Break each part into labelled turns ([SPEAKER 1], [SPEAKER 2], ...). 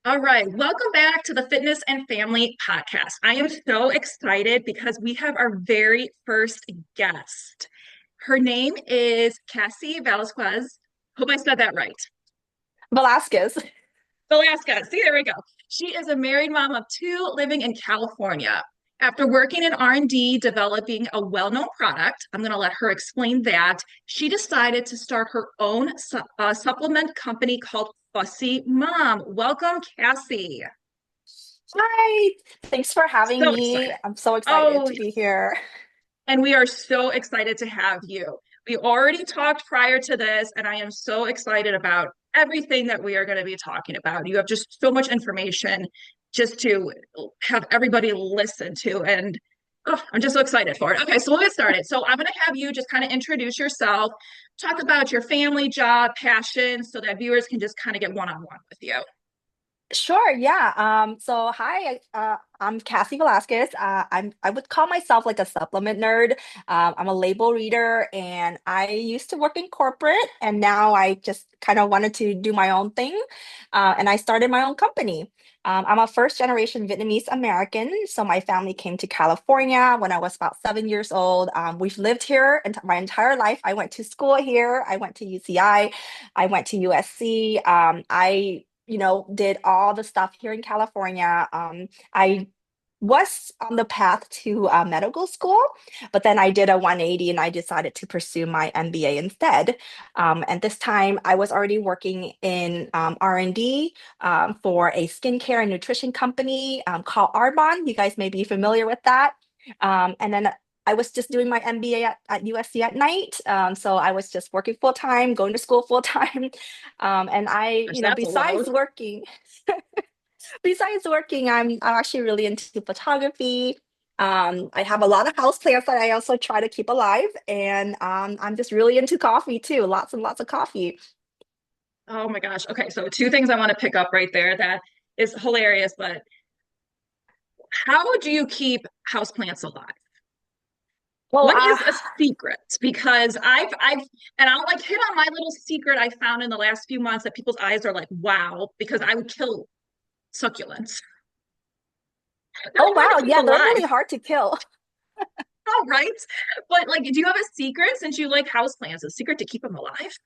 [SPEAKER 1] All right, welcome back to the Fitness and Family Podcast. I am so excited because we have our very first guest. Her name is Cassy Valezquez. Hope I said that right.
[SPEAKER 2] Velasquez.
[SPEAKER 1] Velasquez. See, there we go. She is a married mom of two living in California. After working in R&D developing a well-known product, I'm going to let her explain that. She decided to start her own supplement company called Fussy Mom. Welcome, Cassy.
[SPEAKER 2] Hi. Thanks for having
[SPEAKER 1] So
[SPEAKER 2] me.
[SPEAKER 1] excited.
[SPEAKER 2] I'm so excited
[SPEAKER 1] Oh,
[SPEAKER 2] to be here.
[SPEAKER 1] and we are so excited to have you. We already talked prior to this, and I am so excited about everything that we are going to be talking about. You have just so much information just to have everybody listen to, and oh, I'm just so excited for it. Okay, so we'll get started. So I'm going to have you just kind of introduce yourself, talk about your family, job, passion, so that viewers can just kind of get one-on-one with you.
[SPEAKER 2] Sure, yeah. So hi, I'm Cassy Velasquez. I would call myself like a supplement nerd. I'm a label reader and I used to work in corporate and now I just kind of wanted to do my own thing. And I started my own company. I'm a first generation Vietnamese American. So my family came to California when I was about 7 years old. We've lived here my entire life. I went to school here. I went to UCI. I went to USC. I did all the stuff here in California. I was on the path to medical school, but then I did a 180 and I decided to pursue my MBA instead. And this time I was already working in R&D for a skincare and nutrition company called Arbonne. You guys may be familiar with that. And then I was just doing my MBA at USC at night. So I was just working full time, going to school full time. And
[SPEAKER 1] Gosh, that's a load.
[SPEAKER 2] besides working, I'm actually really into photography. I have a lot of house plants that I also try to keep alive, and I'm just really into coffee too. Lots and lots of coffee.
[SPEAKER 1] Oh my gosh. Okay, so two things I want to pick up right there that is hilarious, but how do you keep houseplants alive?
[SPEAKER 2] Well,
[SPEAKER 1] What is a secret? Because and I'll like hit on my little secret I found in the last few months that people's eyes are like, wow, because I would kill succulents. They're
[SPEAKER 2] oh
[SPEAKER 1] hard to
[SPEAKER 2] wow,
[SPEAKER 1] keep
[SPEAKER 2] yeah, they're
[SPEAKER 1] alive,
[SPEAKER 2] really hard to kill.
[SPEAKER 1] all right? But like, do you have a secret since you like houseplants? A secret to keep them alive?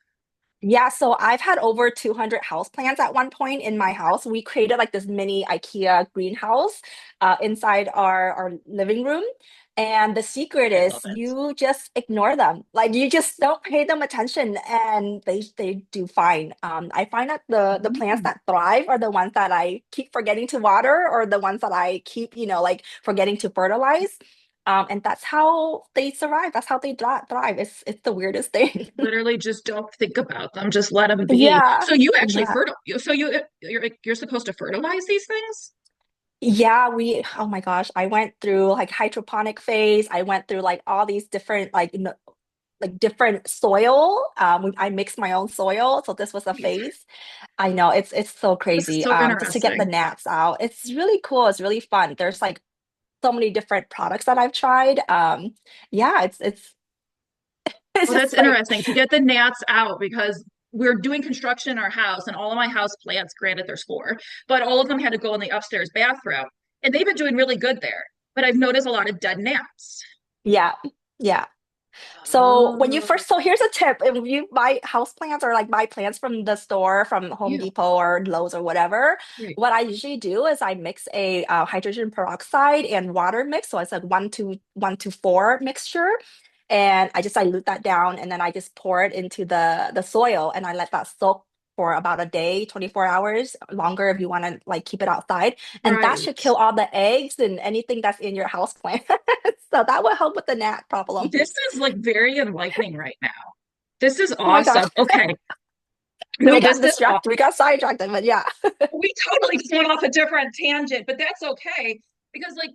[SPEAKER 2] Yeah, so I've had over 200 houseplants at one point in my house. We created like this mini IKEA greenhouse inside our living room. And the secret
[SPEAKER 1] I love
[SPEAKER 2] is
[SPEAKER 1] it.
[SPEAKER 2] you just ignore them. Like you just don't pay them attention and they do fine. I find that the plants
[SPEAKER 1] Mm.
[SPEAKER 2] that thrive are the ones that I keep forgetting to water or the ones that I keep, like forgetting to fertilize. And that's how they survive. That's how they thrive. It's the weirdest thing.
[SPEAKER 1] Literally just don't think about them. Just let them be.
[SPEAKER 2] Yeah.
[SPEAKER 1] So you actually
[SPEAKER 2] Yeah.
[SPEAKER 1] fertile. So you're supposed to fertilize these things?
[SPEAKER 2] Yeah, oh my gosh, I went through like hydroponic phase. I went through like all these different like different soil. I mixed my own soil, so this was a phase. I know it's so
[SPEAKER 1] This is
[SPEAKER 2] crazy.
[SPEAKER 1] so
[SPEAKER 2] Just to get the
[SPEAKER 1] interesting.
[SPEAKER 2] gnats out. It's really cool. It's really fun. There's like so many different products that I've tried. Yeah, it's it's
[SPEAKER 1] Well, that's
[SPEAKER 2] just like
[SPEAKER 1] interesting to get the gnats out because we're doing construction in our house, and all of my house plants, granted there's four, but all of them had to go in the upstairs bathroom. And they've been doing really good there. But I've noticed a lot of dead gnats.
[SPEAKER 2] yeah, yeah.
[SPEAKER 1] Oh,
[SPEAKER 2] So here's a tip. If you buy houseplants or like buy plants from the store, from Home
[SPEAKER 1] yeah.
[SPEAKER 2] Depot or Lowe's or whatever,
[SPEAKER 1] Right.
[SPEAKER 2] what I usually do is I mix a hydrogen peroxide and water mix. So it's like 1 to 4 mixture. And I just dilute that down and then I just pour it into the soil and I let that soak for about a day, 24 hours, longer if you want to like keep it outside. And that should
[SPEAKER 1] Right.
[SPEAKER 2] kill all the eggs and anything that's in your houseplant. So that will help with the gnat problem.
[SPEAKER 1] This is like very enlightening right now. This is
[SPEAKER 2] Oh my gosh.
[SPEAKER 1] awesome. Okay.
[SPEAKER 2] We
[SPEAKER 1] No,
[SPEAKER 2] got
[SPEAKER 1] this is
[SPEAKER 2] distracted. We got sidetracked, but yeah.
[SPEAKER 1] we totally just went off a different tangent, but that's okay because like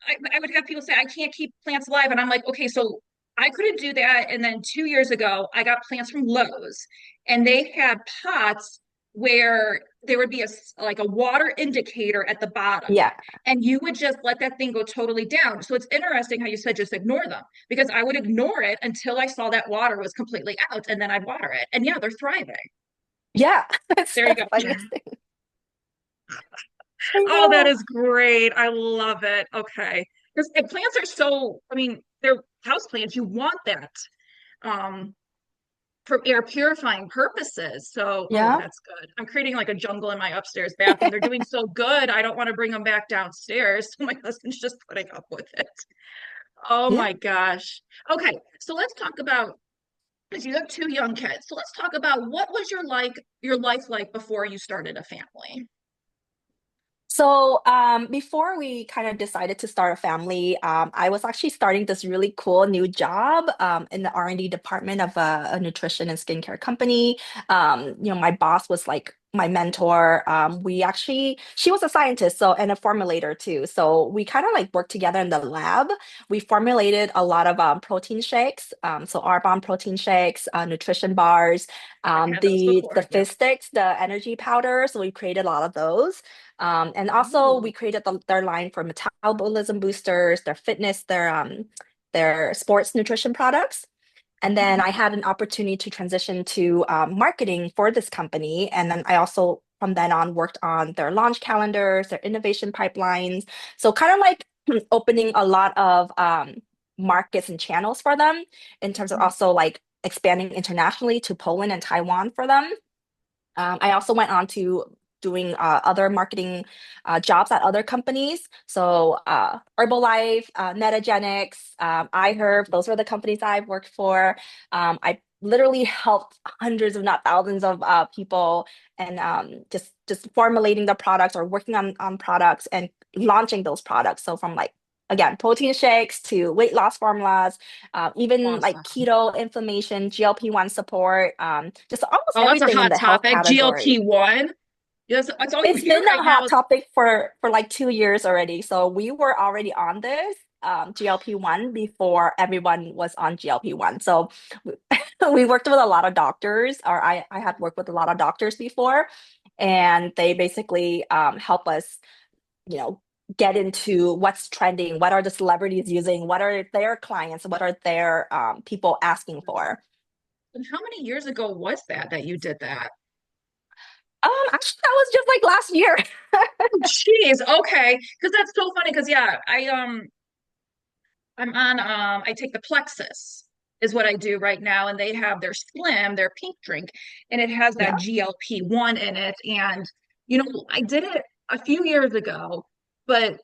[SPEAKER 1] I would have people say I can't keep plants alive, and I'm like, okay, so I couldn't do that. And then 2 years ago, I got plants from Lowe's, and they had pots where there would be like a water indicator at the bottom,
[SPEAKER 2] Yeah.
[SPEAKER 1] and you would just let that thing go totally down. So it's interesting how you said just ignore them because I would ignore it until I saw that water was completely out, and then I'd water it. And yeah, they're thriving.
[SPEAKER 2] Yeah. It's
[SPEAKER 1] There you
[SPEAKER 2] the
[SPEAKER 1] go.
[SPEAKER 2] funniest thing. I
[SPEAKER 1] Oh, that
[SPEAKER 2] know.
[SPEAKER 1] is great. I love it. Okay. Because plants are so, I mean, they're house plants. You want that um for air purifying purposes. So, oh,
[SPEAKER 2] Yeah.
[SPEAKER 1] that's good. I'm creating like a jungle in my upstairs bathroom. They're doing so good. I don't want to bring them back downstairs. So my husband's just putting up with it. Oh
[SPEAKER 2] Yeah.
[SPEAKER 1] my gosh. Okay. So let's talk about, because you have two young kids. So let's talk about what was your life like before you started a family?
[SPEAKER 2] So before we kind of decided to start a family, I was actually starting this really cool new job in the R&D department of a nutrition and skincare company. My boss was like my mentor. She was a scientist, so and a formulator too. So we kind of like worked together in the lab. We formulated a lot of protein shakes, so Arbonne protein shakes, nutrition bars,
[SPEAKER 1] I've had those
[SPEAKER 2] the
[SPEAKER 1] before. Yep.
[SPEAKER 2] fizz sticks, the energy powder. So we created a lot of those. And also
[SPEAKER 1] Ooh.
[SPEAKER 2] we created their line for metabolism boosters, their fitness, their sports nutrition products. And then
[SPEAKER 1] Mhm.
[SPEAKER 2] I had an opportunity to transition to marketing for this company. And then I also, from then on, worked on their launch calendars, their innovation pipelines. So kind of like opening a lot of markets and channels for them in terms of also like expanding internationally to Poland and Taiwan for them. I also went on to doing other marketing jobs at other companies. So Herbalife, Metagenics, iHerb, those were the companies I've worked for. I literally helped hundreds, if not thousands, of people, and just formulating the products or working on products and launching those products. So from like again, protein shakes to weight loss formulas, even like
[SPEAKER 1] Awesome.
[SPEAKER 2] keto, inflammation, GLP-1 support, just almost
[SPEAKER 1] Oh, that's a
[SPEAKER 2] everything in
[SPEAKER 1] hot
[SPEAKER 2] the health
[SPEAKER 1] topic.
[SPEAKER 2] category.
[SPEAKER 1] GLP-1. Yes, that's all you
[SPEAKER 2] It's
[SPEAKER 1] hear
[SPEAKER 2] been
[SPEAKER 1] right
[SPEAKER 2] a
[SPEAKER 1] now
[SPEAKER 2] hot
[SPEAKER 1] is
[SPEAKER 2] topic for like 2 years already. So we were already on this GLP-1 before everyone was on GLP-1. So we, we worked with a lot of doctors, or I had worked with a lot of doctors before, and they basically help us, you know, get into what's trending, what are the celebrities using, what are their clients, what are their people asking for.
[SPEAKER 1] and how many years ago was that you did that?
[SPEAKER 2] Actually, that was just like last year.
[SPEAKER 1] Oh, jeez. Okay. Because that's so funny. Because yeah, I'm on I take the Plexus is what I do right now, and they have their Slim, their pink drink, and it has that
[SPEAKER 2] Yeah,
[SPEAKER 1] GLP-1 in it. And I did it a few years ago, but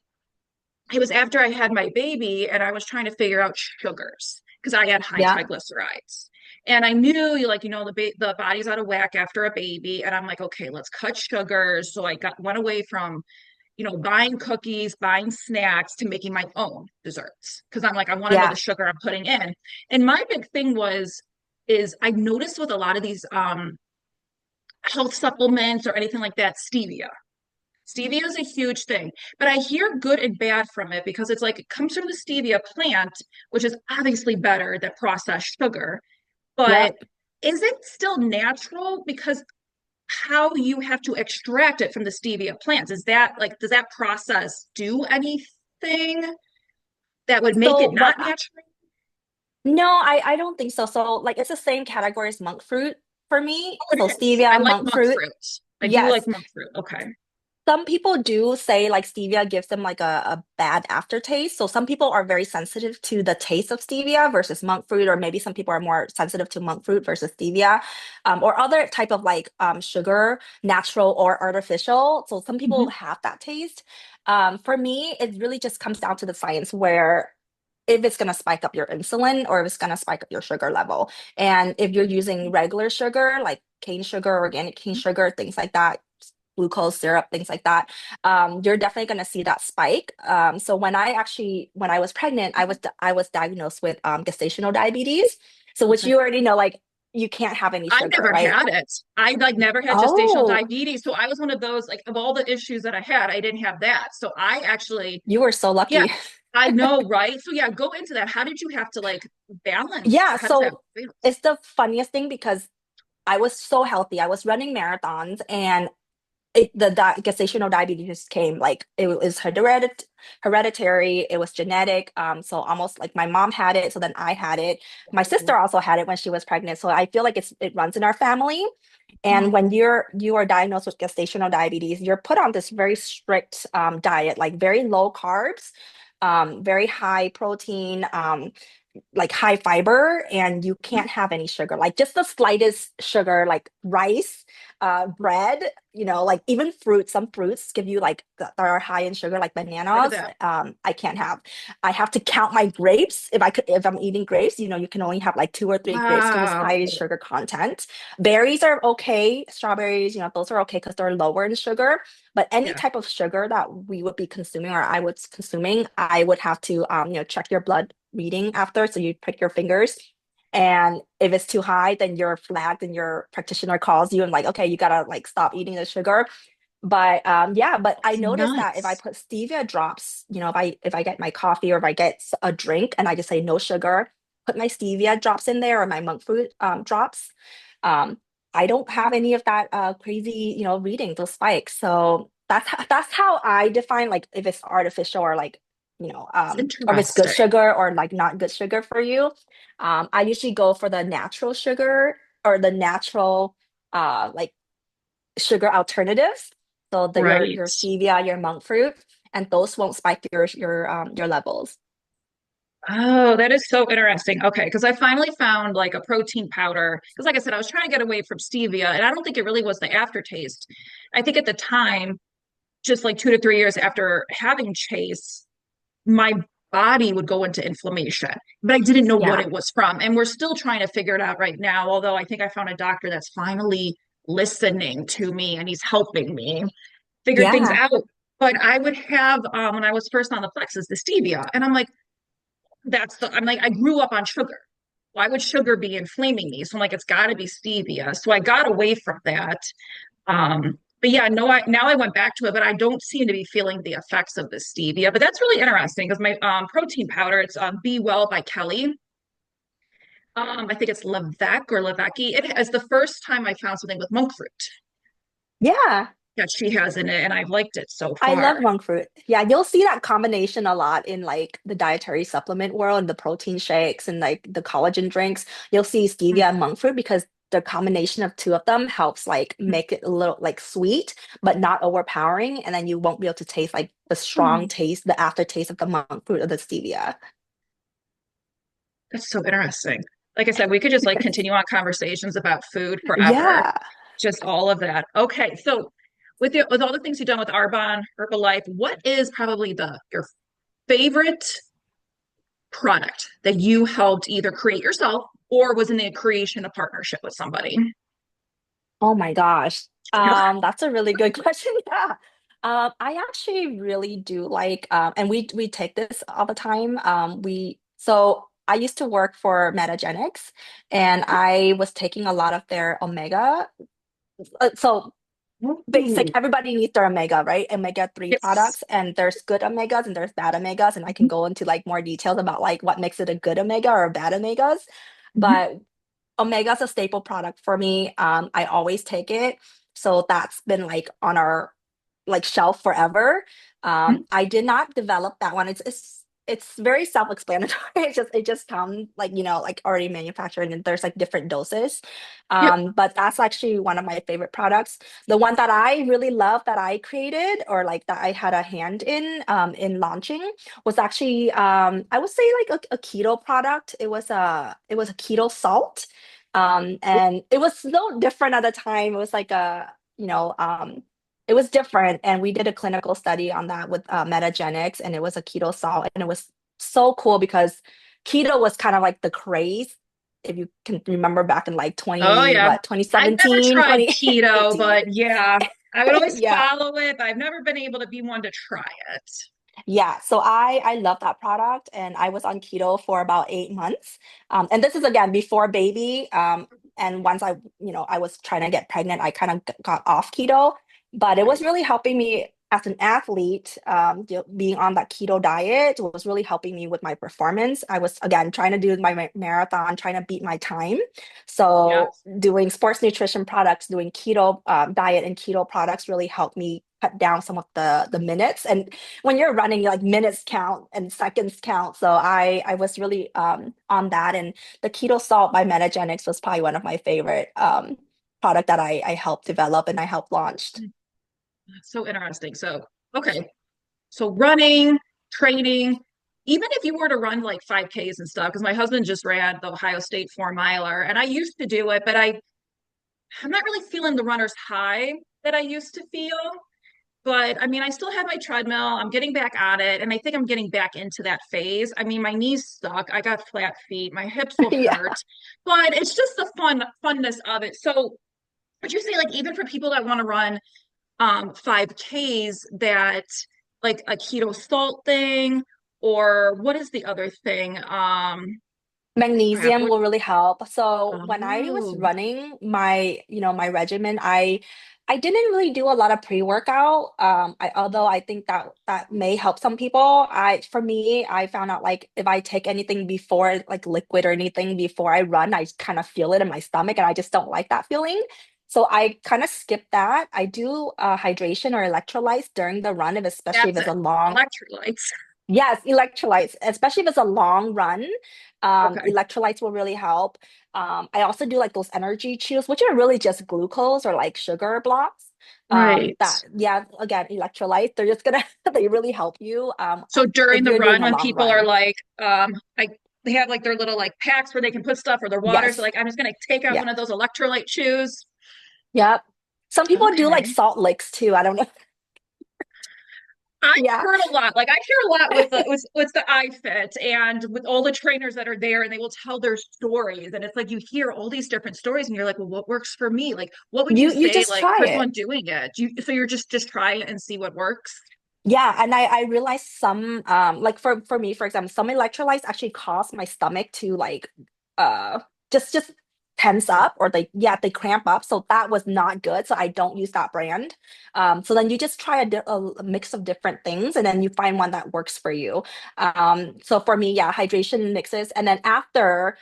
[SPEAKER 1] it was after I had my baby and I was trying to figure out sugars because I had high
[SPEAKER 2] yeah,
[SPEAKER 1] triglycerides. And I knew the body's out of whack after a baby. And I'm like, okay, let's cut sugars. So I went away from, buying cookies, buying snacks to making my own desserts. Cause I'm like, I want to know the
[SPEAKER 2] yeah,
[SPEAKER 1] sugar I'm putting in. And my big thing is I noticed with a lot of these health supplements or anything like that, stevia. Stevia is a huge thing, but I hear good and bad from it because it's like it comes from the stevia plant, which is obviously better than processed sugar.
[SPEAKER 2] yeah.
[SPEAKER 1] But is it still natural? Because how you have to extract it from the stevia plants, is that like, does that process do anything that would make
[SPEAKER 2] So
[SPEAKER 1] it
[SPEAKER 2] what
[SPEAKER 1] not natural?
[SPEAKER 2] no, I don't think so. So like it's the same category as monk fruit for me.
[SPEAKER 1] Oh,
[SPEAKER 2] So
[SPEAKER 1] it is. I
[SPEAKER 2] stevia,
[SPEAKER 1] like
[SPEAKER 2] monk
[SPEAKER 1] monk
[SPEAKER 2] fruit.
[SPEAKER 1] fruit. I do like
[SPEAKER 2] Yes.
[SPEAKER 1] monk fruit. Okay.
[SPEAKER 2] Some people do say like stevia gives them like a bad aftertaste. So some people are very sensitive to the taste of stevia versus monk fruit, or maybe some people are more sensitive to monk fruit versus stevia, or other type of like sugar, natural or artificial. So some people
[SPEAKER 1] Mhm.
[SPEAKER 2] have that taste. For me, it really just comes down to the science where if it's going to spike up your insulin or if it's going to spike up your sugar level. And if you're using regular sugar, like cane sugar, organic cane sugar, things like that, glucose syrup, things like that, you're definitely going to see that spike. So when I was pregnant, I was diagnosed with gestational diabetes. So which
[SPEAKER 1] Okay.
[SPEAKER 2] you already know, like you can't have any
[SPEAKER 1] I
[SPEAKER 2] sugar,
[SPEAKER 1] never
[SPEAKER 2] right?
[SPEAKER 1] had it. I like never had gestational
[SPEAKER 2] Oh,
[SPEAKER 1] diabetes. So I was one of those, like, of all the issues that I had, I didn't have that. So I actually,
[SPEAKER 2] you were so
[SPEAKER 1] yeah,
[SPEAKER 2] lucky.
[SPEAKER 1] I know, right? So yeah, go into that. How did you have to like balance?
[SPEAKER 2] Yeah,
[SPEAKER 1] How does that
[SPEAKER 2] so
[SPEAKER 1] balance?
[SPEAKER 2] it's the funniest thing because I was so healthy. I was running marathons and gestational diabetes came like it was hereditary, it was genetic. So almost like my mom had it, so then I had it. My sister also had it when she was pregnant. So I feel like it runs in our family. And when you are diagnosed with gestational diabetes, you're put on this very strict diet, like very low carbs, very high protein, like high fiber, and you can't have any sugar, like just the slightest sugar, like rice, bread, like even fruits. Some fruits give you like that are high in sugar, like
[SPEAKER 1] Heard of
[SPEAKER 2] bananas.
[SPEAKER 1] that.
[SPEAKER 2] I can't have. I have to count my grapes. If I'm eating grapes, you can only have like 2 or 3 grapes because it's high
[SPEAKER 1] Wow.
[SPEAKER 2] in sugar content. Berries are okay. Strawberries, those are okay because they're lower in sugar. But any
[SPEAKER 1] Yeah.
[SPEAKER 2] type of sugar that we would be consuming or I was consuming, I would have to check your blood reading after. So you prick your fingers. And if it's too high, then you're flagged and your practitioner calls you and like, okay, you gotta like stop eating the sugar. But yeah, but I
[SPEAKER 1] It's
[SPEAKER 2] noticed that if I
[SPEAKER 1] nuts.
[SPEAKER 2] put stevia drops, if I get my coffee or if I get a drink and I just say no sugar, put my stevia drops in there or my monk fruit drops, um, I don't have any of that crazy, reading those spikes. So that's how I define like if it's artificial or like,
[SPEAKER 1] It's
[SPEAKER 2] or if it's good
[SPEAKER 1] interesting.
[SPEAKER 2] sugar or like not good sugar for you. I usually go for the natural sugar or the natural like sugar alternatives. So that your
[SPEAKER 1] Right.
[SPEAKER 2] stevia, your monk fruit, and those won't spike your levels.
[SPEAKER 1] Oh, that is so interesting. Okay, because I finally found like a protein powder. Because, like I said, I was trying to get away from stevia, and I don't think it really was the aftertaste. I think at the time, just like 2 to 3 years after having Chase, my body would go into inflammation, but I didn't know what
[SPEAKER 2] Yeah.
[SPEAKER 1] it was from. And we're still trying to figure it out right now. Although I think I found a doctor that's finally listening to me and he's helping me figure things
[SPEAKER 2] Yeah.
[SPEAKER 1] out. But I would have, when I was first on the Plexus, the stevia, and I'm like, I'm like, I grew up on sugar. Why would sugar be inflaming me? So I'm like, it's got to be stevia. So I got away from that. But yeah, no, now I went back to it, but I don't seem to be feeling the effects of the stevia. But that's really interesting because my protein powder, it's Be Well by Kelly. I think it's Levesque or Levesque. It is the first time I found something with monk fruit
[SPEAKER 2] Yeah.
[SPEAKER 1] that she has in it, and I've liked it so
[SPEAKER 2] I
[SPEAKER 1] far.
[SPEAKER 2] love monk fruit. Yeah, you'll see that combination a lot in like the dietary supplement world, the protein shakes and like the collagen drinks. You'll see stevia and monk fruit because the combination of two of them helps like make it a little like sweet, but not overpowering. And then you won't be able to taste like the strong
[SPEAKER 1] Mhm.
[SPEAKER 2] taste, the aftertaste of the monk fruit or the stevia.
[SPEAKER 1] That's so interesting. Like I said, we could just like continue on conversations about food forever.
[SPEAKER 2] Yeah.
[SPEAKER 1] Just all of that. Okay, so with all the things you've done with Arbonne, Herbalife, what is probably the your favorite product that you helped either create yourself or was in the creation of partnership with somebody?
[SPEAKER 2] Oh my gosh. That's a really good question. Yeah. I actually really do like, and we take this all the time. So I used to work for Metagenics, and I was taking a lot of their omega. So basic,
[SPEAKER 1] Ooh,
[SPEAKER 2] everybody needs their omega, right? Omega-3
[SPEAKER 1] yes.
[SPEAKER 2] products, and there's good omegas and there's bad omegas, and I can go into like more details about like what makes it a good omega or bad omegas.
[SPEAKER 1] Mhm.
[SPEAKER 2] But Omega is a staple product for me. I always take it. So that's been like on our like shelf forever.
[SPEAKER 1] Mhm.
[SPEAKER 2] I did not develop that one. It's very self-explanatory. It just comes like like already manufactured and there's like different doses.
[SPEAKER 1] Yep.
[SPEAKER 2] But that's actually one of my favorite products. The one that I really love that I created or like that I had a hand in launching was actually I would say like a keto product. It was a keto salt. And it was so different at the time. It was like it was different. And we did a clinical study on that with Metagenics, and it was a keto salt. And it was so cool because keto was kind of like the craze. If you can remember back in like
[SPEAKER 1] Oh yeah.
[SPEAKER 2] twenty
[SPEAKER 1] I've never
[SPEAKER 2] seventeen,
[SPEAKER 1] tried
[SPEAKER 2] twenty
[SPEAKER 1] keto,
[SPEAKER 2] eighteen.
[SPEAKER 1] but yeah, I would always
[SPEAKER 2] Yeah.
[SPEAKER 1] follow it, but I've never been able to be one to try it.
[SPEAKER 2] Yeah, so I love that product, and I was on keto for about 8 months. And this is again before baby. And once I was trying to get pregnant, I kind of got off keto, but it was
[SPEAKER 1] Right.
[SPEAKER 2] really helping me as an athlete. Being on that keto diet was really helping me with my performance. I was again trying to do my marathon, trying to beat my time. So
[SPEAKER 1] Yes.
[SPEAKER 2] doing sports nutrition products, doing keto diet and keto products really helped me cut down some of the minutes. And when you're running, like minutes count and seconds count. So I was really on that. And the keto salt by Metagenics was probably one of my favorite. product that I helped develop and I helped launched.
[SPEAKER 1] So interesting. So, okay. So running, training, even if you were to run like 5Ks and stuff, because my husband just ran the Ohio State 4 miler and I used to do it, but I'm not really feeling the runner's high that I used to feel. But I mean, I still have my treadmill. I'm getting back on it. And I think I'm getting back into that phase. I mean, my knees suck. I got flat feet. My hips will
[SPEAKER 2] Yeah.
[SPEAKER 1] hurt. But it's just the funness of it. So would you say like even for people that want to run 5Ks that like a keto salt thing or what is the other thing? Crap,
[SPEAKER 2] Magnesium
[SPEAKER 1] what
[SPEAKER 2] will really help. So when I was
[SPEAKER 1] oh
[SPEAKER 2] running my regimen, I didn't really do a lot of pre-workout. Although I think that may help some people. For me, I found out like if I take anything before like liquid or anything before I run, I kind of feel it in my stomach and I just don't like that feeling. So I kind of skip that. I do hydration or electrolytes during the run, if especially if
[SPEAKER 1] that's
[SPEAKER 2] it's
[SPEAKER 1] it.
[SPEAKER 2] a long.
[SPEAKER 1] Electrolytes.
[SPEAKER 2] Yes, electrolytes, especially if it's a long run.
[SPEAKER 1] Okay.
[SPEAKER 2] Electrolytes will really help. I also do like those energy chews, which are really just glucose or like sugar blocks.
[SPEAKER 1] Right.
[SPEAKER 2] Yeah, again, electrolytes, they're just gonna they really help you
[SPEAKER 1] So during
[SPEAKER 2] if
[SPEAKER 1] the
[SPEAKER 2] you're doing
[SPEAKER 1] run,
[SPEAKER 2] a
[SPEAKER 1] when
[SPEAKER 2] long
[SPEAKER 1] people are
[SPEAKER 2] run.
[SPEAKER 1] like, they have like their little like packs where they can put stuff or their water. So
[SPEAKER 2] Yes.
[SPEAKER 1] like, I'm just gonna take out
[SPEAKER 2] Yeah.
[SPEAKER 1] one of those electrolyte chews.
[SPEAKER 2] Yep. Some people do like
[SPEAKER 1] Okay.
[SPEAKER 2] salt licks too. I don't know.
[SPEAKER 1] I
[SPEAKER 2] Yeah.
[SPEAKER 1] heard a lot. Like I hear a lot with the iFit and with all the trainers that are there, and they will tell their stories. And it's like you hear all these different stories, and you're like, well, what works for me? Like, what would you
[SPEAKER 2] You
[SPEAKER 1] say?
[SPEAKER 2] just
[SPEAKER 1] Like,
[SPEAKER 2] try
[SPEAKER 1] person
[SPEAKER 2] it.
[SPEAKER 1] doing it. So you're just try it and see what works.
[SPEAKER 2] Yeah, and I realized some like for me, for example, some electrolytes actually cause my stomach to like uh just tense up or like yeah, they cramp up. So that was not good. So I don't use that brand. So then you just try a mix of different things and then you find one that works for you. So for me, yeah, hydration mixes. And then after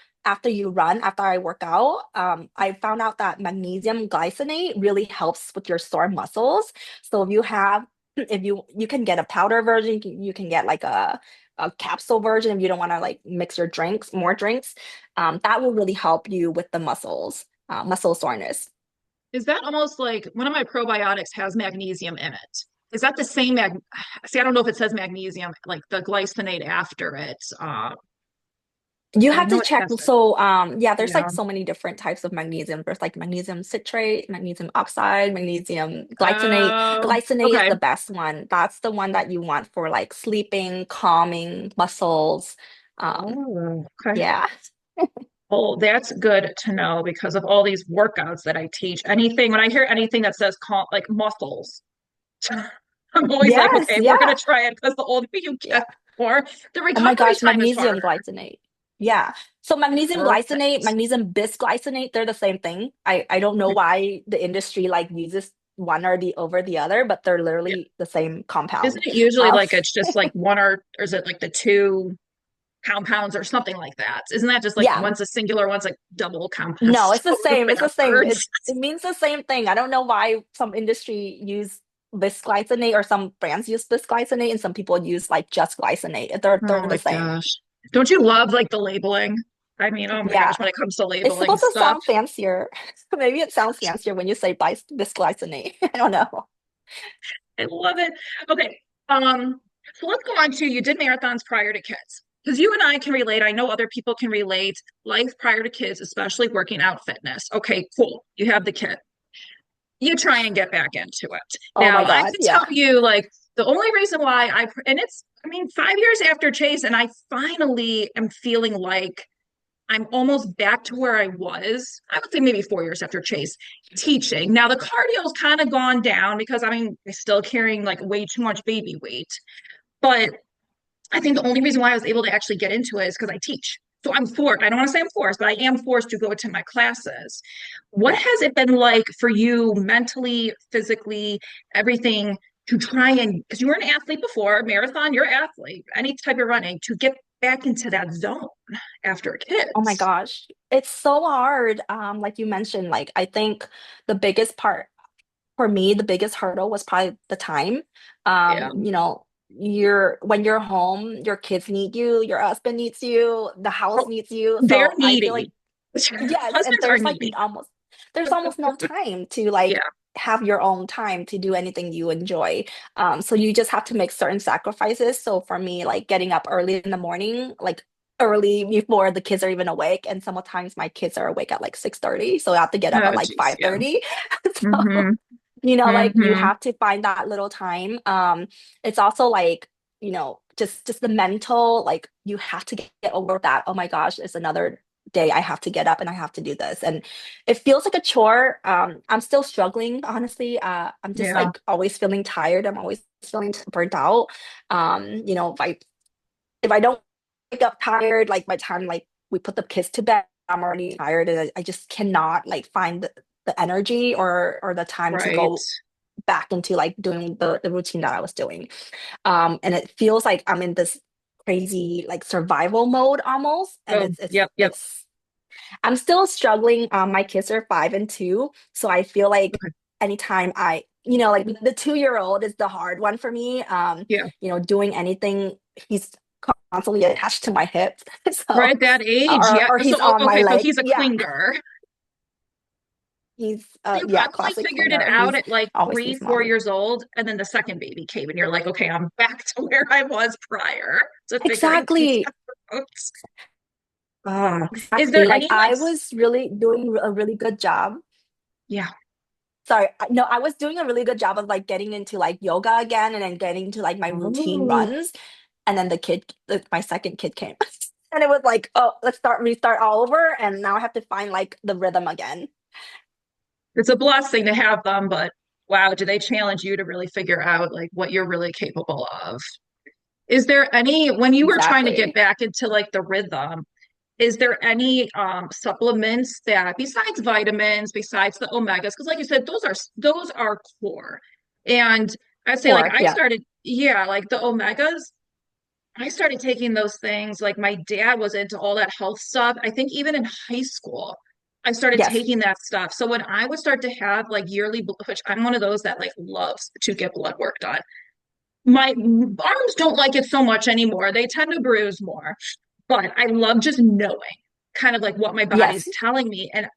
[SPEAKER 2] you run, after I work out, I found out that magnesium glycinate really helps with your sore muscles. So if you can get a powder version, you can get like a capsule version if you don't want to like mix your drinks, more drinks. That will really help you with the muscle soreness.
[SPEAKER 1] Is that almost like one of my probiotics has magnesium in it? Is that the same See, I don't know if it says magnesium, like the glycinate after it.
[SPEAKER 2] You
[SPEAKER 1] But I
[SPEAKER 2] have
[SPEAKER 1] know
[SPEAKER 2] to
[SPEAKER 1] it
[SPEAKER 2] check.
[SPEAKER 1] has it.
[SPEAKER 2] So yeah, there's
[SPEAKER 1] Yeah.
[SPEAKER 2] like so many different types of magnesium. There's like magnesium citrate, magnesium oxide, magnesium glycinate. Glycinate is
[SPEAKER 1] Okay.
[SPEAKER 2] the best one. That's the one that you want for like sleeping, calming muscles. Um,
[SPEAKER 1] Oh, okay.
[SPEAKER 2] yeah.
[SPEAKER 1] Well, that's good to know because of all these workouts that I teach. Anything, when I hear anything that says like muscles, I'm always like,
[SPEAKER 2] Yes,
[SPEAKER 1] okay, we're
[SPEAKER 2] yeah.
[SPEAKER 1] gonna try it because the older you
[SPEAKER 2] Yeah.
[SPEAKER 1] get, more the
[SPEAKER 2] Oh my
[SPEAKER 1] recovery
[SPEAKER 2] gosh,
[SPEAKER 1] time is harder.
[SPEAKER 2] magnesium glycinate. Yeah. So magnesium glycinate,
[SPEAKER 1] Perfect.
[SPEAKER 2] magnesium bisglycinate, they're the same thing. I don't know
[SPEAKER 1] Okay.
[SPEAKER 2] why the industry like uses one or the over the other, but they're
[SPEAKER 1] Yeah.
[SPEAKER 2] literally the same
[SPEAKER 1] Isn't
[SPEAKER 2] compound.
[SPEAKER 1] it usually
[SPEAKER 2] Um,
[SPEAKER 1] like it's just like one or is it like the two compounds or something like that? Isn't that just like
[SPEAKER 2] yeah.
[SPEAKER 1] one's a singular, one's a double compound?
[SPEAKER 2] No, it's
[SPEAKER 1] So
[SPEAKER 2] the same.
[SPEAKER 1] many
[SPEAKER 2] It's the same.
[SPEAKER 1] words.
[SPEAKER 2] It means the same thing. I don't know why some industry use bisglycinate or some brands use bisglycinate and some people use like just glycinate. They're
[SPEAKER 1] Oh
[SPEAKER 2] the
[SPEAKER 1] my
[SPEAKER 2] same.
[SPEAKER 1] gosh. Don't you love like the labeling? I mean, oh my
[SPEAKER 2] Yeah.
[SPEAKER 1] gosh, when it comes to
[SPEAKER 2] It's
[SPEAKER 1] labeling
[SPEAKER 2] supposed to
[SPEAKER 1] stuff.
[SPEAKER 2] sound fancier. Maybe it sounds fancier when you say bisglycinate. I don't know.
[SPEAKER 1] I love it. Okay. So let's go on to you did marathons prior to kids. Because you and I can relate. I know other people can relate. Life prior to kids, especially working out fitness. Okay, cool. You have the kid. You try and get back into it.
[SPEAKER 2] Oh
[SPEAKER 1] Now,
[SPEAKER 2] my
[SPEAKER 1] I have
[SPEAKER 2] God.
[SPEAKER 1] to tell
[SPEAKER 2] Yeah.
[SPEAKER 1] you, like, the only reason why and it's, I mean, 5 years after Chase, and I finally am feeling like I'm almost back to where I was. I would say maybe 4 years after Chase teaching. Now the cardio's kind of gone down because I mean, I'm still carrying like way too much baby weight. But I think the only reason why I was able to actually get into it is because I teach. So I'm forced. I don't want to say I'm forced, but I am forced to go to my classes. What
[SPEAKER 2] Yeah.
[SPEAKER 1] has it been like for you mentally, physically, everything to try and, because you were an athlete before, marathon, you're an athlete, any type of running, to get back into that zone after
[SPEAKER 2] Oh my
[SPEAKER 1] kids?
[SPEAKER 2] gosh. It's so hard. Like you mentioned, like I think the biggest part for me, the biggest hurdle was probably the time.
[SPEAKER 1] Yeah.
[SPEAKER 2] When you're home, your kids need you, your husband needs you, the house
[SPEAKER 1] Oh,
[SPEAKER 2] needs you.
[SPEAKER 1] they're
[SPEAKER 2] So I feel like
[SPEAKER 1] needy.
[SPEAKER 2] yes, and
[SPEAKER 1] Husbands are
[SPEAKER 2] there's like
[SPEAKER 1] needy.
[SPEAKER 2] almost there's almost no time to
[SPEAKER 1] Yeah.
[SPEAKER 2] like have your own time to do anything you enjoy. So you just have to make certain sacrifices. So for me, like getting up early in the morning, like early before the kids are even awake, and sometimes my kids are awake at like 6:30, so I have to get up at
[SPEAKER 1] Oh,
[SPEAKER 2] like
[SPEAKER 1] geez. Yeah.
[SPEAKER 2] 5:30. So
[SPEAKER 1] Mm-hmm.
[SPEAKER 2] like you
[SPEAKER 1] Mm-hmm.
[SPEAKER 2] have to find that little time. It's also like, just the mental, like you have to get over that. Oh my gosh, it's another day. I have to get up and I have to do this. And it feels like a chore. I'm still struggling, honestly. I'm just
[SPEAKER 1] Yeah.
[SPEAKER 2] like always feeling tired. I'm always feeling burnt out. If I don't wake up tired, like by the time like we put the kids to bed, I'm already tired and I just cannot like find the energy or the time to
[SPEAKER 1] Right.
[SPEAKER 2] go back into like doing the routine that I was doing. And it feels like I'm in this crazy like survival mode almost. And
[SPEAKER 1] Oh,
[SPEAKER 2] it's it's
[SPEAKER 1] yep, yep.
[SPEAKER 2] it's I'm still struggling. My kids are 5 and 2. So I feel like
[SPEAKER 1] Okay.
[SPEAKER 2] anytime like the 2-year-old is the hard one for me.
[SPEAKER 1] Yeah.
[SPEAKER 2] Doing anything, he's constantly attached to my hip.
[SPEAKER 1] Right
[SPEAKER 2] So
[SPEAKER 1] at that age.
[SPEAKER 2] or
[SPEAKER 1] Yeah.
[SPEAKER 2] or
[SPEAKER 1] So,
[SPEAKER 2] he's on my
[SPEAKER 1] okay. So
[SPEAKER 2] leg.
[SPEAKER 1] he's a
[SPEAKER 2] Yeah.
[SPEAKER 1] clinger.
[SPEAKER 2] He's
[SPEAKER 1] You
[SPEAKER 2] yeah,
[SPEAKER 1] probably
[SPEAKER 2] classic
[SPEAKER 1] figured it
[SPEAKER 2] clinger.
[SPEAKER 1] out
[SPEAKER 2] He's
[SPEAKER 1] at like
[SPEAKER 2] always
[SPEAKER 1] three,
[SPEAKER 2] needs
[SPEAKER 1] 4
[SPEAKER 2] mommy.
[SPEAKER 1] years old. And then the second baby came, and you're like, okay, I'm back to where I was prior to figuring things
[SPEAKER 2] Exactly.
[SPEAKER 1] out. Is there
[SPEAKER 2] Exactly. Like
[SPEAKER 1] any like,
[SPEAKER 2] I was really doing a really good job.
[SPEAKER 1] yeah.
[SPEAKER 2] Sorry, no, I was doing a really good job of like getting into like yoga again and then getting to like my routine
[SPEAKER 1] Oh,
[SPEAKER 2] runs. And then my second kid came. And it was like, oh, restart all over. And now I have to find like the rhythm again.
[SPEAKER 1] it's a blessing to have them, but wow, do they challenge you to really figure out like what you're really capable of? Is there any, when you were trying to get
[SPEAKER 2] Exactly.
[SPEAKER 1] back into like the rhythm, is there any supplements that besides vitamins, besides the omegas? Because like you said, those are core. And I'd say like
[SPEAKER 2] Or
[SPEAKER 1] I
[SPEAKER 2] yeah.
[SPEAKER 1] started, yeah, like the omegas, I started taking those things. Like my dad was into all that health stuff. I think even in high school, I started
[SPEAKER 2] Yes.
[SPEAKER 1] taking that stuff. So when I would start to have like which I'm one of those that like loves to get blood work done. My arms don't like it so much anymore. They tend to bruise more, but I love just knowing kind of like what my body's
[SPEAKER 2] Yes.
[SPEAKER 1] telling me. And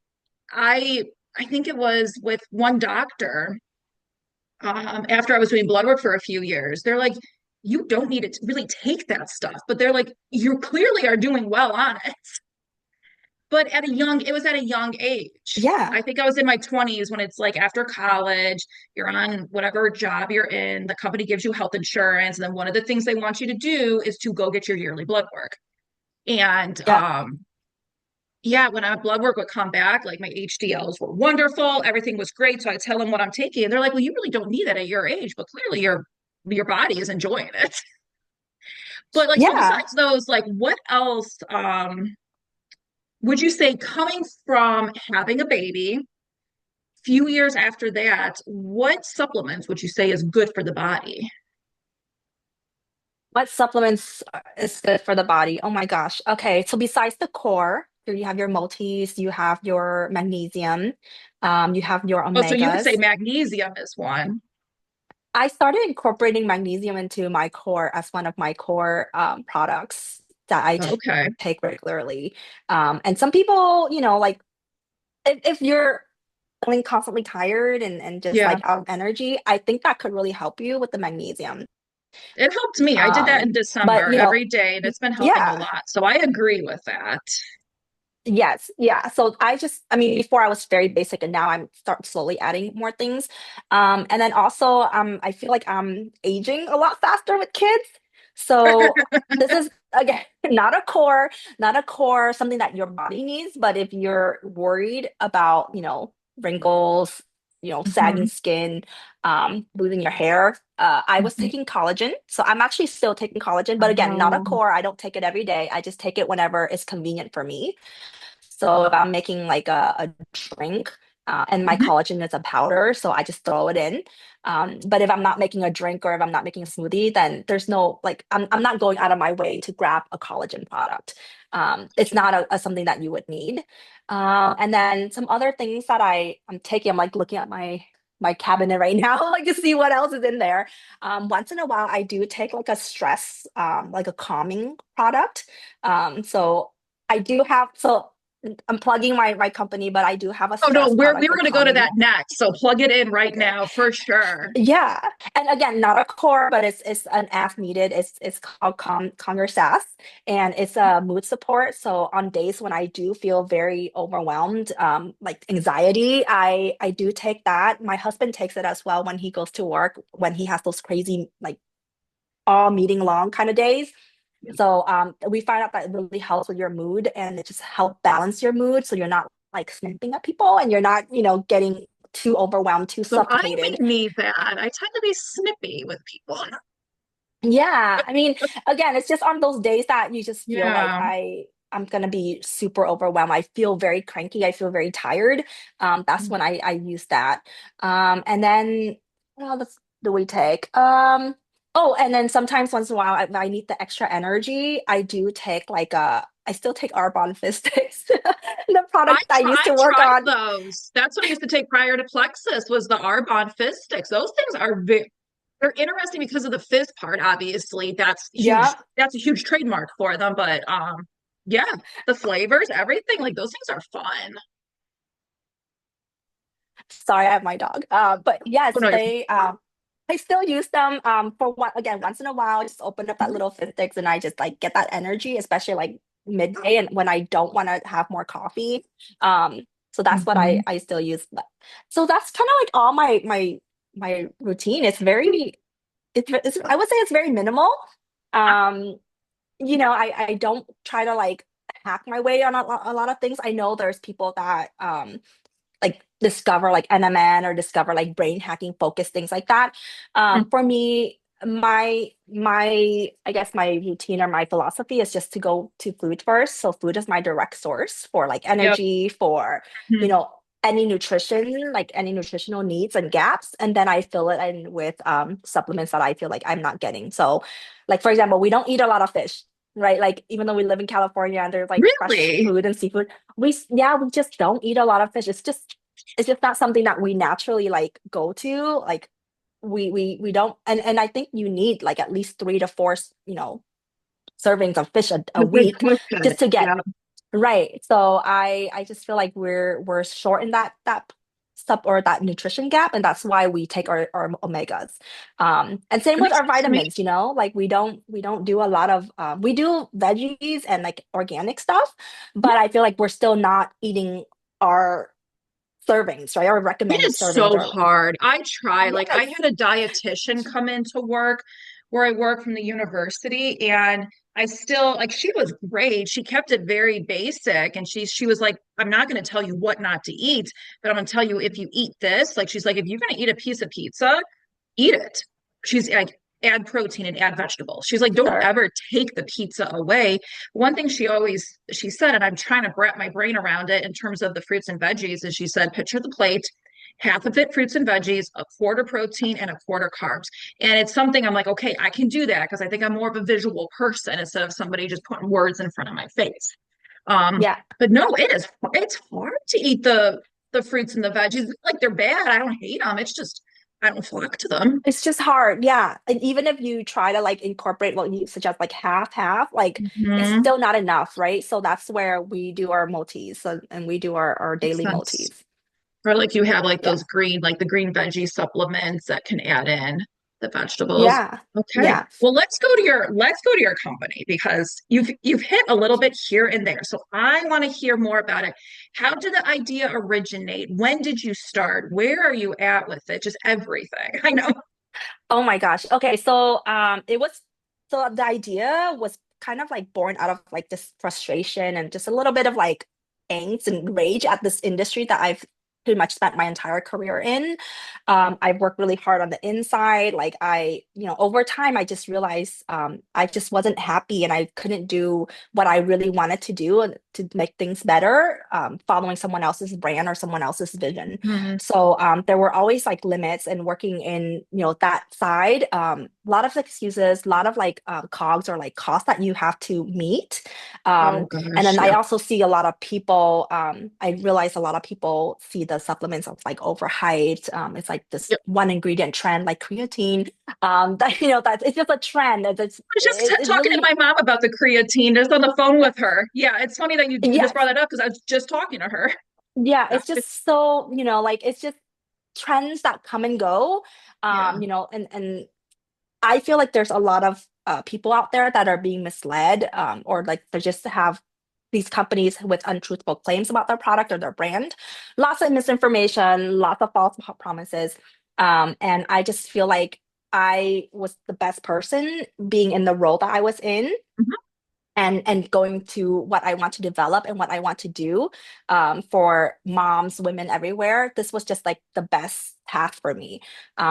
[SPEAKER 1] I I think it was with one doctor, after I was doing blood work for a few years, they're like, you don't need to really take that stuff. But they're like, you clearly are doing well on it. But it was at a young age.
[SPEAKER 2] Yeah.
[SPEAKER 1] I think I was in my 20s when it's like after college, you're on whatever job you're in, the company gives you health insurance. And then one of the things they want you to do is to go get your yearly blood work. And
[SPEAKER 2] Yeah.
[SPEAKER 1] yeah, when our blood work would come back, like my HDLs were wonderful, everything was great. So I tell them what I'm taking, and they're like, "Well, you really don't need that at your age, but clearly your body is enjoying it." But like, so
[SPEAKER 2] Yeah.
[SPEAKER 1] besides those, like, what else would you say coming from having a baby, few years after that, what supplements would you say is good for the body?
[SPEAKER 2] What supplements is good for the body? Oh my gosh. Okay. So besides the core, so you have your multis, you have your magnesium, you have your
[SPEAKER 1] Oh, so you could say
[SPEAKER 2] omegas.
[SPEAKER 1] magnesium is one.
[SPEAKER 2] I started incorporating magnesium into my core as one of my core products that
[SPEAKER 1] Okay.
[SPEAKER 2] take regularly. And some people, like if you're feeling constantly tired and just
[SPEAKER 1] Yeah.
[SPEAKER 2] like out of energy, I think that could really help you with the magnesium.
[SPEAKER 1] It helped me. I did that in
[SPEAKER 2] But
[SPEAKER 1] December every day, and it's been helping a
[SPEAKER 2] yeah.
[SPEAKER 1] lot. So I agree with that.
[SPEAKER 2] Yes, yeah. So I mean, before I was very basic, and now I'm start slowly adding more things. And then also, I feel like I'm aging a lot faster with kids. So this is again not a core, something that your body needs. But if you're worried about, wrinkles, sagging
[SPEAKER 1] Mhm.
[SPEAKER 2] skin, losing your hair, I was
[SPEAKER 1] Mhm.
[SPEAKER 2] taking collagen. So I'm actually still taking collagen, but again, not a
[SPEAKER 1] Oh,
[SPEAKER 2] core. I don't take it every day. I just take it whenever it's convenient for me. So if I'm making like a drink, and my
[SPEAKER 1] mhm.
[SPEAKER 2] collagen is a powder, so I just throw it in. But if I'm not making a drink or if I'm not making a smoothie, then there's no like I'm not going out of my way to grab a collagen product. It's not something that you would need. And then some other things that I'm taking, I'm like looking at my cabinet right now, like to see what else is in there. Once in a while, I do take like a stress, like a calming product. So I do have so. I'm plugging my company, but I do have a
[SPEAKER 1] Oh no,
[SPEAKER 2] stress
[SPEAKER 1] we
[SPEAKER 2] product
[SPEAKER 1] were
[SPEAKER 2] for
[SPEAKER 1] going to go to
[SPEAKER 2] calming.
[SPEAKER 1] that next. So plug it in right
[SPEAKER 2] Okay.
[SPEAKER 1] now for sure.
[SPEAKER 2] Yeah, and again, not a core, but it's an as needed. It's called Calm Your Sass, and it's a mood support. So on days when I do feel very overwhelmed, like anxiety, I do take that. My husband takes it as well when he goes to work, when he has those crazy like all meeting long kind of days. So we find out that it really helps with your mood and it just help balance your mood so you're not like snapping at people and you're not, getting too overwhelmed, too
[SPEAKER 1] So I
[SPEAKER 2] suffocated.
[SPEAKER 1] may need that. I tend to be snippy with people.
[SPEAKER 2] Yeah, I mean, again, it's just on those days that you just feel like
[SPEAKER 1] Yeah.
[SPEAKER 2] I'm gonna be super overwhelmed. I feel very cranky. I feel very tired. That's when I use that. And then what else do we take? Oh, and then sometimes once in a while I need the extra energy. I do take like I still take Arbonne Fist sticks, the product I used
[SPEAKER 1] I
[SPEAKER 2] to work
[SPEAKER 1] tried
[SPEAKER 2] on.
[SPEAKER 1] those. That's what I used to take prior to Plexus was the Arbonne fizz sticks. Those things are they're interesting because of the fizz part, obviously.
[SPEAKER 2] Yeah.
[SPEAKER 1] That's a huge trademark for them. But yeah, the flavors, everything, like those things are fun.
[SPEAKER 2] Sorry, I have my dog. But
[SPEAKER 1] Oh
[SPEAKER 2] yes,
[SPEAKER 1] no,
[SPEAKER 2] I still use them for one again once in a while. Just open up that
[SPEAKER 1] mhm,
[SPEAKER 2] little fit sticks and I just like get that energy, especially like midday and when I don't want to have more coffee. So that's what
[SPEAKER 1] mhm.
[SPEAKER 2] I still use. So that's kind of like all my routine. It's I would say it's very minimal. Um, I don't try to like hack my way on a lot of things. I know there's people that like discover like NMN or discover like brain hacking focus things like that. For me, my I guess my routine or my philosophy is just to go to food first. So food is my direct source for like
[SPEAKER 1] Yep.
[SPEAKER 2] energy, for you
[SPEAKER 1] Mhm.
[SPEAKER 2] know any nutrition, like any nutritional needs and gaps, and then I fill it in with supplements that I feel like I'm not getting. So, like for example, we don't eat a lot of fish. Right, like even though we live in California and there's like fresh
[SPEAKER 1] Really?
[SPEAKER 2] food and seafood, we just don't eat a lot of fish. It's just not something that we naturally like go to. Like we don't, and I think you need like at least 3 to 4 servings of fish a
[SPEAKER 1] A good
[SPEAKER 2] week
[SPEAKER 1] cook
[SPEAKER 2] just
[SPEAKER 1] it.
[SPEAKER 2] to get
[SPEAKER 1] Yeah.
[SPEAKER 2] right. So I just feel like we're short in that sub or that nutrition gap, and that's why we take our omegas. And same
[SPEAKER 1] That
[SPEAKER 2] with
[SPEAKER 1] makes
[SPEAKER 2] our
[SPEAKER 1] sense to me.
[SPEAKER 2] vitamins, like we don't do a lot of we do veggies and like organic stuff, but I feel like we're still not eating our servings, right? Our
[SPEAKER 1] It
[SPEAKER 2] recommended
[SPEAKER 1] is
[SPEAKER 2] servings
[SPEAKER 1] so
[SPEAKER 2] are
[SPEAKER 1] hard. I try, like, I
[SPEAKER 2] yes,
[SPEAKER 1] had a dietitian come into work where I work from the university, and I still, like, she was great. She kept it very basic, and she was like, I'm not going to tell you what not to eat, but I'm going to tell you if you eat this, like, she's like, if you're going to eat a piece of pizza, eat it. She's like, add protein and add vegetables. She's like, don't
[SPEAKER 2] sure.
[SPEAKER 1] ever take the pizza away. One thing she said, and I'm trying to wrap my brain around it in terms of the fruits and veggies, is she said, picture the plate, half of it fruits and veggies, a quarter protein, and a quarter carbs. And it's something I'm like, okay, I can do that because I think I'm more of a visual person instead of somebody just putting words in front of my face. Um,
[SPEAKER 2] Yeah.
[SPEAKER 1] but no, it's hard to eat the fruits and the veggies. Like they're bad. I don't hate them. It's just I don't flock to them.
[SPEAKER 2] It's just hard. Yeah. And even if you try to like incorporate what you suggest, like half, like it's
[SPEAKER 1] Hmm.
[SPEAKER 2] still not enough, right? So that's where we do our multis and we do our
[SPEAKER 1] Makes
[SPEAKER 2] daily
[SPEAKER 1] sense.
[SPEAKER 2] multis.
[SPEAKER 1] Or like you have like
[SPEAKER 2] Yeah.
[SPEAKER 1] those green, like the green veggie supplements that can add in the vegetables.
[SPEAKER 2] Yeah.
[SPEAKER 1] Okay.
[SPEAKER 2] Yeah.
[SPEAKER 1] Well, let's go to your company because you've hit a little bit here and there. So I want to hear more about it. How did the idea originate? When did you start? Where are you at with it? Just everything. I know.
[SPEAKER 2] Oh my gosh. Okay. So so the idea was kind of like born out of like this frustration and just a little bit of like angst and rage at this industry that I've pretty much spent my entire career in. I've worked really hard on the inside. Like over time I just realized I just wasn't happy and I couldn't do what I really wanted to do to make things better, following someone else's brand or someone else's vision.
[SPEAKER 1] Mhm.
[SPEAKER 2] So there were always like limits and working in, that side, a lot of excuses, a lot of like cogs or like costs that you have to meet.
[SPEAKER 1] Oh
[SPEAKER 2] And
[SPEAKER 1] gosh,
[SPEAKER 2] then I
[SPEAKER 1] yeah.
[SPEAKER 2] also see a lot of people, I realize a lot of people see the supplements are like overhyped. It's like this
[SPEAKER 1] Yep.
[SPEAKER 2] one ingredient trend, like creatine. That that it's just a trend.
[SPEAKER 1] I was just
[SPEAKER 2] It's
[SPEAKER 1] talking to
[SPEAKER 2] really
[SPEAKER 1] my mom about the creatine just on the phone with her. Yeah, it's funny that you just
[SPEAKER 2] yes,
[SPEAKER 1] brought it up because I was just talking to her.
[SPEAKER 2] yeah.
[SPEAKER 1] Yeah,
[SPEAKER 2] It's just so like it's just trends that come and go.
[SPEAKER 1] yeah.
[SPEAKER 2] And I feel like there's a lot of people out there that are being misled, or like they just have these companies with untruthful claims about their product or their brand. Lots of misinformation, lots of false promises. And I just feel like I was the best person being in the role that I was in
[SPEAKER 1] Mhm.
[SPEAKER 2] and going to what I want to develop and what I want to do for moms, women everywhere. This was just like the best path for me.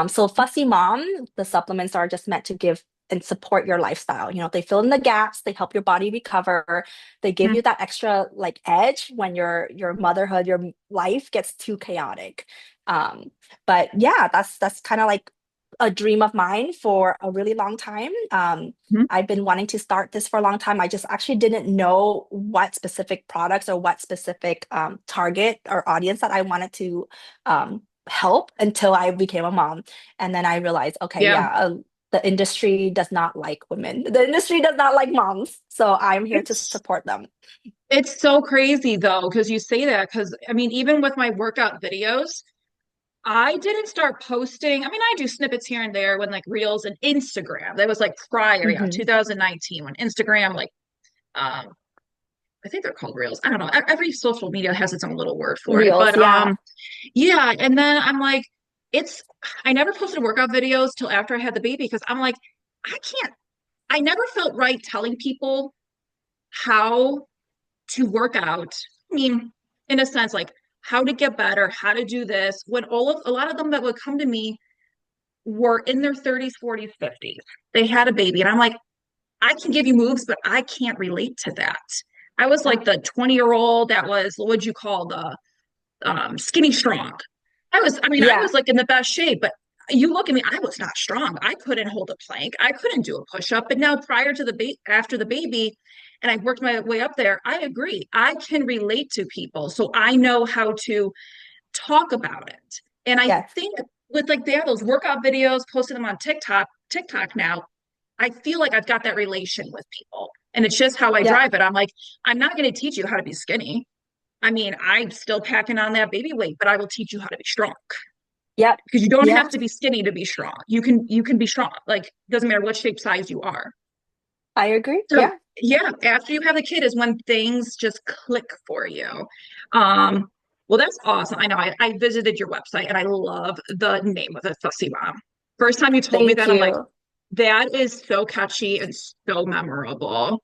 [SPEAKER 2] So Fussy Mom, the supplements are just meant to give and support your lifestyle. They fill in the gaps, they help your body recover, they give you that extra like edge when your motherhood, your life gets too chaotic. But yeah, that's kind of like a dream of mine for a really long time.
[SPEAKER 1] Mhm.
[SPEAKER 2] I've been wanting to start this for a long time. I just actually didn't know what specific products or what specific target or audience that I wanted to help until I became a mom. And then I realized, okay,
[SPEAKER 1] Yeah.
[SPEAKER 2] yeah, the industry does not like women. The industry does not like moms. So I'm here to
[SPEAKER 1] It's
[SPEAKER 2] support them.
[SPEAKER 1] it's so crazy though, because you say that, because I mean, even with my workout videos, I didn't start posting. I mean, I do snippets here and there when like Reels and Instagram. That was like prior, yeah,
[SPEAKER 2] Hmm.
[SPEAKER 1] 2019 when Instagram like um I think they're called Reels. I don't know. Every social media has its own little word for it.
[SPEAKER 2] Reels,
[SPEAKER 1] But
[SPEAKER 2] yeah.
[SPEAKER 1] yeah, and then I'm like it's I never posted workout videos till after I had the baby because I'm like I can't I never felt right telling people how to work out. I mean, in a sense, like how to get better, how to do this, when a lot of them that would come to me were in their 30s, 40s, 50s. They had a baby. And I'm like, I can give you moves, but I can't relate to that. I was
[SPEAKER 2] Yeah.
[SPEAKER 1] like the 20-year-old that was, what would you call the skinny strong? I
[SPEAKER 2] Yeah.
[SPEAKER 1] was like in the best shape, but you look at me, I was not strong. I couldn't hold a plank. I couldn't do a push up. But now, prior to after the baby, and I worked my way up there, I agree. I can relate to people. So I know how to talk about it. And I
[SPEAKER 2] Yes.
[SPEAKER 1] think with like they have those workout videos, posted them on TikTok now, I feel like I've got that relation with people. And it's just how I
[SPEAKER 2] Yeah.
[SPEAKER 1] drive it. I'm like, I'm not going to teach you how to be skinny. I mean, I'm still packing on that baby weight, but I will teach you how to be strong
[SPEAKER 2] Yep.
[SPEAKER 1] because you don't
[SPEAKER 2] Yeah.
[SPEAKER 1] have to be skinny to be strong. You can be strong. Like it doesn't matter what shape size you are.
[SPEAKER 2] I agree.
[SPEAKER 1] So
[SPEAKER 2] Yeah.
[SPEAKER 1] yeah, after you have the kid is when things just click for you. Um, well, that's awesome. I know I visited your website and I love the name of it, Fussy Mom. First time you told me
[SPEAKER 2] Thank
[SPEAKER 1] that, I'm like,
[SPEAKER 2] you.
[SPEAKER 1] that is so catchy and so memorable.